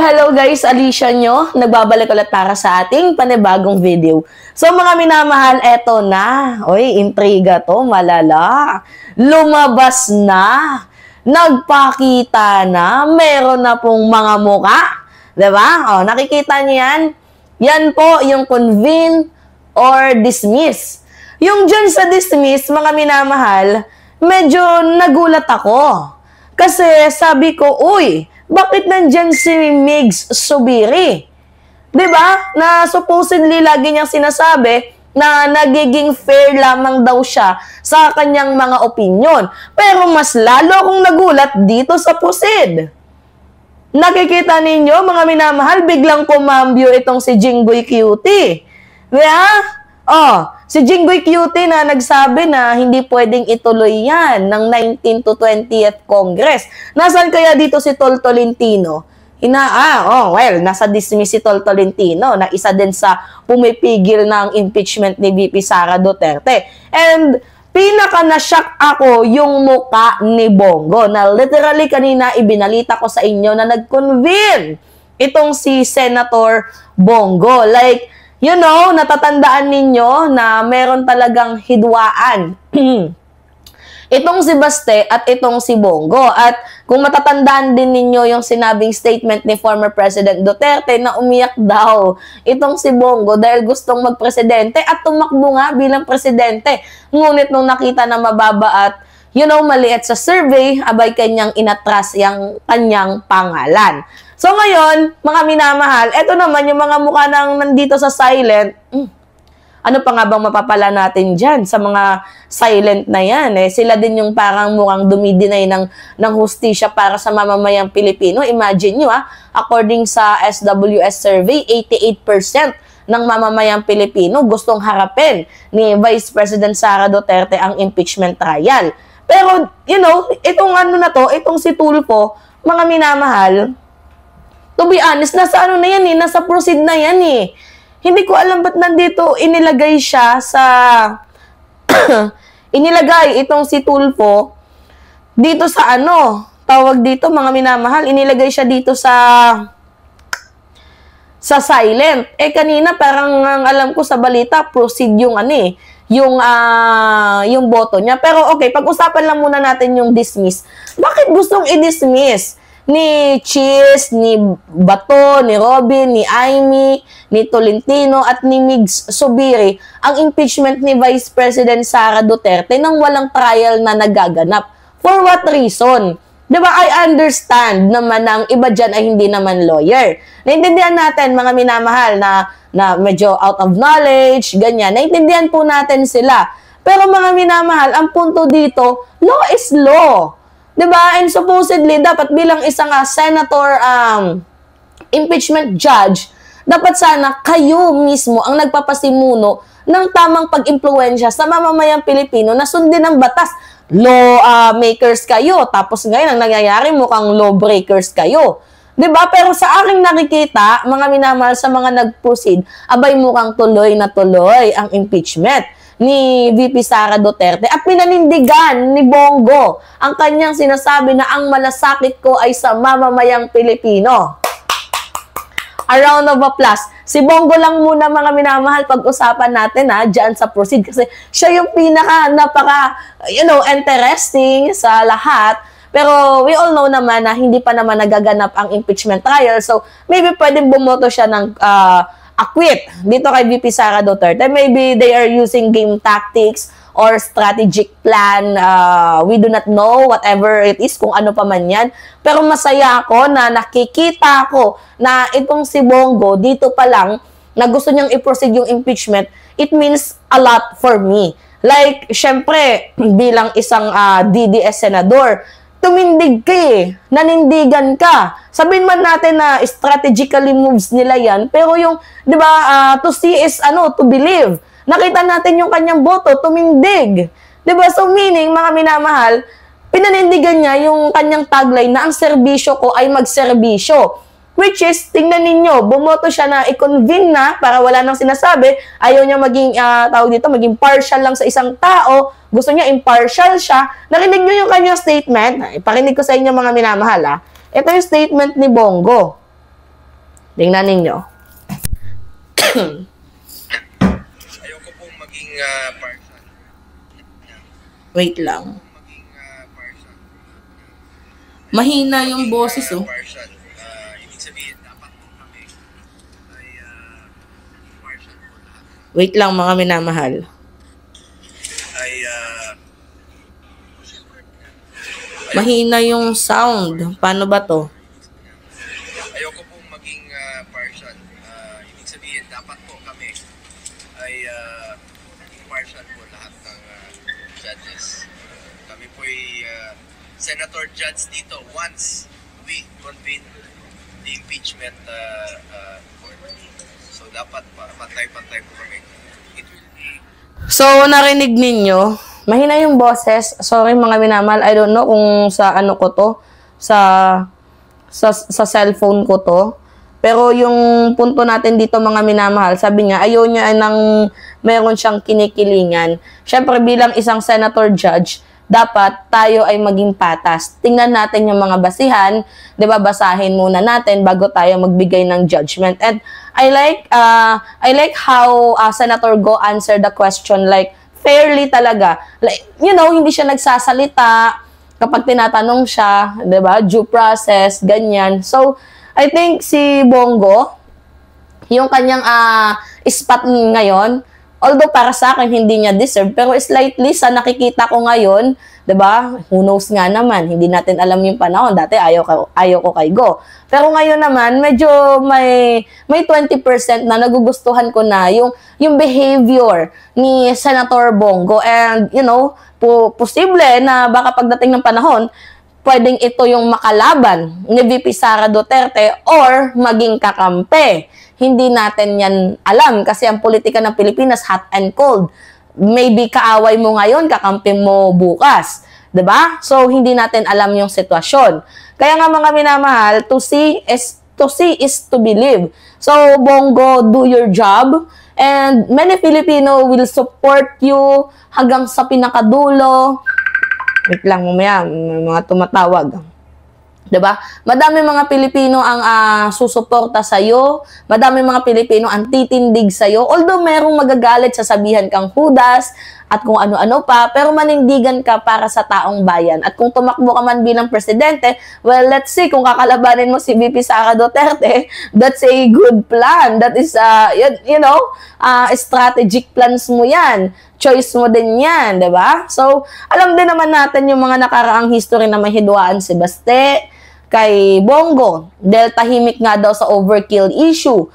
Hello guys, Alicia nyo. Nagbabalik ulit para sa ating panibagong video. So mga minamahal, eto na. Oy, intriga to, malala. Lumabas na. Nagpakita na. Meron na pong mga muka. Diba? O, nakikita niyo yan? Yan po yung convene or dismiss. Yung dyan sa dismiss, mga minamahal, medyo nagulat ako. Kasi sabi ko, uy, bakit nandyan si Migs Zubiri? Diba? Na supposedly lagi niyang sinasabi na nagiging fair lamang daw siya sa kanyang mga opinion. Pero mas lalo akong nagulat dito sa Pusid. Nakikita ninyo, mga minamahal, biglang kumambyo itong si Jinggoy Cutie. Diba? Oh, si Jinggoy Cutie na nagsabi na hindi pwedeng ituloy yan ng 19th to 20th Congress. Nasaan kaya dito si Tol Tolentino? Nasa dismiss si Tol Tolentino na isa din sa pumipigil ng impeachment ni VP Sara Duterte. And pinaka na-shock ako yung muka ni Bongo na literally kanina ibinalita ko sa inyo na nag-convene itong si Senator Bongo. Like, you know, natatandaan ninyo na meron talagang hidwaan. Itong si Baste at itong si Bongo. At kung matatandaan din ninyo yung sinabing statement ni former President Duterte na umiyak daw itong si Bongo dahil gustong magpresidente at tumakbo nga bilang presidente. Ngunit nung nakita na mababa at maliit sa survey, abay kanyang inatras yung kanyang pangalan. So ngayon, mga minamahal, eto naman yung mga mukha nang nandito sa silent. Ano pa nga bang mapapala natin dyan sa mga silent na yan? Sila din yung parang mukhang dumidinay ng hustisya para sa mamamayang Pilipino. Imagine nyo, according sa SWS survey, 88% ng mamamayang Pilipino gustong harapin ni Vice President Sara Duterte ang impeachment trial. Pero, itong si Tulfo, mga minamahal, to be honest, nasa nasa proceed na yan eh. Hindi ko alam ba't nandito inilagay siya sa inilagay itong si Tulfo dito sa tawag dito mga minamahal, inilagay siya dito sa silent. Kanina parang ang alam ko sa balita proceed yung yung boto niya. Pero okay, pag-usapan lang muna natin yung dismiss. Bakit gustong i-dismiss ni Cheese, ni Bato, ni Robin, ni Amy, ni Tolentino at ni Migs Zubiri ang impeachment ni Vice President Sara Duterte nang walang trial na nagaganap? For what reason? Diba, I understand naman na ang iba dyan ay hindi naman lawyer. Naintindihan natin, mga minamahal, na medyo out of knowledge, ganyan. Naintindihan po natin sila. Pero mga minamahal, ang punto dito, law is law. Diba? And supposedly, dapat bilang isang senator impeachment judge, dapat sana kayo mismo ang nagpapasimuno ng tamang pag-impluensya sa mamamayang Pilipino na sundin ang batas. Law makers kayo, tapos ngayon ang nangyayari mukhang law breakers kayo. Diba? Pero sa aking nakikita, mga minamahal, sa mga nag-proceed, abay mukhang tuloy na tuloy ang impeachment ni VP Sara Duterte at pinanindigan ni Bongo ang kanyang sinasabi na ang malasakit ko ay sa mamamayang Pilipino. A round of applause. Si Bongo lang muna, mga minamahal, pag-usapan natin dyan sa proceed kasi siya yung interesting sa lahat. Pero we all know naman na hindi pa naman nagaganap ang impeachment trial. So maybe pwedeng bumoto siya ng acquit dito kay VP Sara Duterte. Maybe they are using game tactics or strategic plan. We do not know, whatever it is, kung ano pa man yan. Pero masaya ako na nakikita ko na itong si Bongo, dito pa lang, na gusto niyang i-proceed yung impeachment, it means a lot for me. Like, syempre, bilang isang DDS senador, tumindig ka nanindigan ka. Sabihin man natin na strategically moves nila yan, pero yung, di ba, to see is, to believe. Nakita natin yung kanyang boto, tumindig. Di ba? So meaning, mga minamahal, pinanindigan niya yung kanyang tagline na ang serbisyo ko ay magserbisyo. Which is, tingnan ninyo, bumoto siya na i-convene na para wala nang sinasabi. Ayaw niya maging, maging partial lang sa isang tao. Gusto niya impartial siya. Narinig niyo yung kanyang statement. Iparinig ko sa inyo, mga minamahal. Ito yung statement ni Bongo. Tingnan ninyo. Ayoko pong maging partial. Wait lang. Mahina yung boses, oh. Partial. Ibig sabihin, dapat po kami ay partial po lahat. Wait lang, mga minamahal. Mahina yung sound. Paano ba to? Ayoko pong maging partial. Ibig sabihin, dapat po kami ay partial po lahat ng judges. Kami po ay senator judge dito once we convene the impeachment court. So dapat pantay-pantay po kami. It will be... So, narinig ninyo, mahina yung boses. Sorry mga minamahal, I don't know kung sa ano ko to, sa cellphone ko to. Pero yung punto natin dito mga minamahal, sabi niya, ayaw niya nang meron siyang kinikilingan. Syempre bilang isang senator judge, dapat tayo ay maging patas. Tingnan natin yung mga basihan, 'di ba? Basahin muna natin bago tayo magbigay ng judgment. And I like how Senator Go answered the question like fairly talaga. Like, you know, hindi siya nagsasalita kapag tinatanong siya, 'di ba? Due process, ganyan. So, I think si Bongo, yung kanyang spot ngayon, although para sa akin hindi niya deserve, pero slightly sa nakikita ko ngayon, 'di ba? Who knows nga naman, hindi natin alam yung panahon. Dati ayaw ko kay Go. Pero ngayon naman medyo may 20% na nagugustuhan ko na yung behavior ni Senator Bongo, and you know, posible na baka pagdating ng panahon pwedeng ito yung makalaban ni VP Sara Duterte or maging kakampi. Hindi natin yan alam kasi ang politika ng Pilipinas hot and cold. Maybe kaaway mo ngayon, kakampi mo bukas. 'Di ba? So, hindi natin alam yung sitwasyon. Kaya nga mga minamahal, to see is to believe. So, Bongo, do your job. And many Filipino will support you hanggang sa pinakadulo. Wait lang, mamaya, may mga tumatawag. 'Di ba? Madami mga Pilipino ang susuporta sa iyo, madami mga Pilipino ang titindig sa iyo. Although merong magagalit, sasabihan kang hudas at kung ano-ano pa, pero manindigan ka para sa taong bayan. At kung tumakbo ka man bilang presidente, well, let's see kung kakalabanin mo si VP Sara Duterte, that's a good plan. That is you know, strategic plans mo 'yan. Choice mo din 'yan, 'di ba? So, alam din naman natin yung mga nakaraang history na may hidwaan si Baste kay Bongo dahil tahimik nga daw sa overkill issue.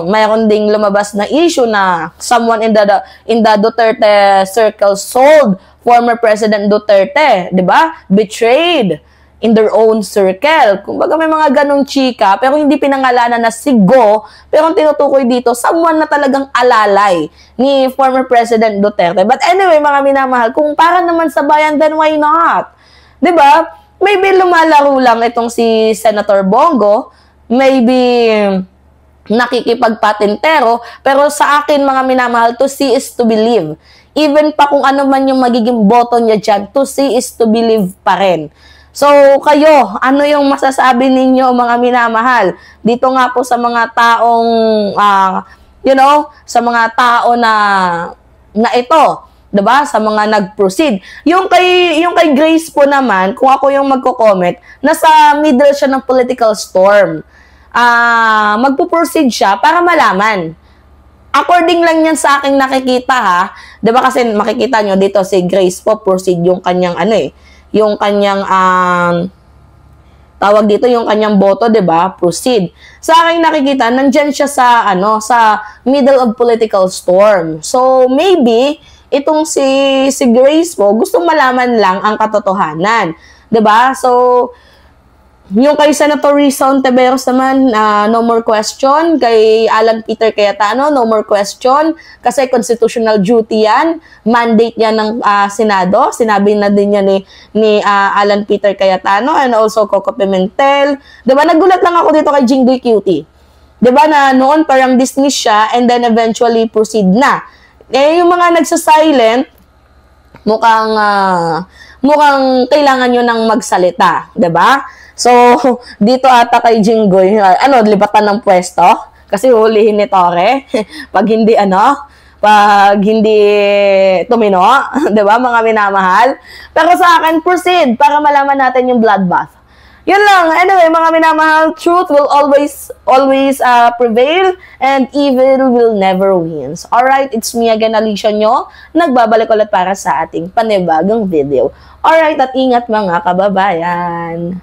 Mayroon ding lumabas na issue na someone in the Duterte circle sold former President Duterte, 'di ba? Betrayed in their own circle. Kumbaga may mga ganong chika, pero hindi pinangalanan na si Go, pero ang tinutukoy dito, someone na talagang alalay ni former President Duterte. But anyway, mga minamahal, kung para naman sa bayan, then why not? 'Di ba? Maybe lumalaro lang itong si Senator Bongo, maybe nakikipagpatintero, pero sa akin mga minamahal, to see is to believe. Even pa kung ano man yung magiging boto niya dyan, to see is to believe pa rin. So, kayo, ano yung masasabi ninyo mga minamahal? Dito nga po sa mga taong, you know, sa mga tao na ito, 'di ba? Sa mga nag-proceed. Yung kay Grace po naman, kung ako yung magko-comment, nasa middle siya ng political storm. Magpo-proceed siya para malaman. According lang yan sa aking nakikita ha. 'Di ba kasi makikita nyo dito si Grace po proceed yung kanyang yung kanyang tawag dito yung kanyang boto, 'di ba? Proceed. Sa aking nakikita, nandiyan siya sa sa middle of political storm. So maybe itong si Grace po gustong malaman lang ang katotohanan, 'di ba? So yung kay Senator Risa Ontiveros naman, no more question. Kay Alan Peter Cayetano, no more question. Kasi constitutional duty yan. Mandate yan ng Senado. Sinabi na din yan ni Alan Peter Cayetano and also Coco Pimentel. Diba? Nagulat lang ako dito kay Jinggoy Cutie. Diba na noon parang dismiss siya and then eventually proceed na. Eh, yung mga nagsasilent, mukhang mukhang kailangan nyo nang magsalita, 'di ba? So, dito ata kay Jinggoy, lipatan ng pwesto kasi hulihin ni Tore pag hindi tumino, 'di ba, mga minamahal? Pero sa akin, proceed para malaman natin yung bloodbath. Yun lang. Anyway, mga minamahal, truth will always prevail and evil will never wins. Alright, it's me again, Alicia nyo. Nagbabalik ulit para sa ating panibagong video. Alright, at ingat mga kababayan.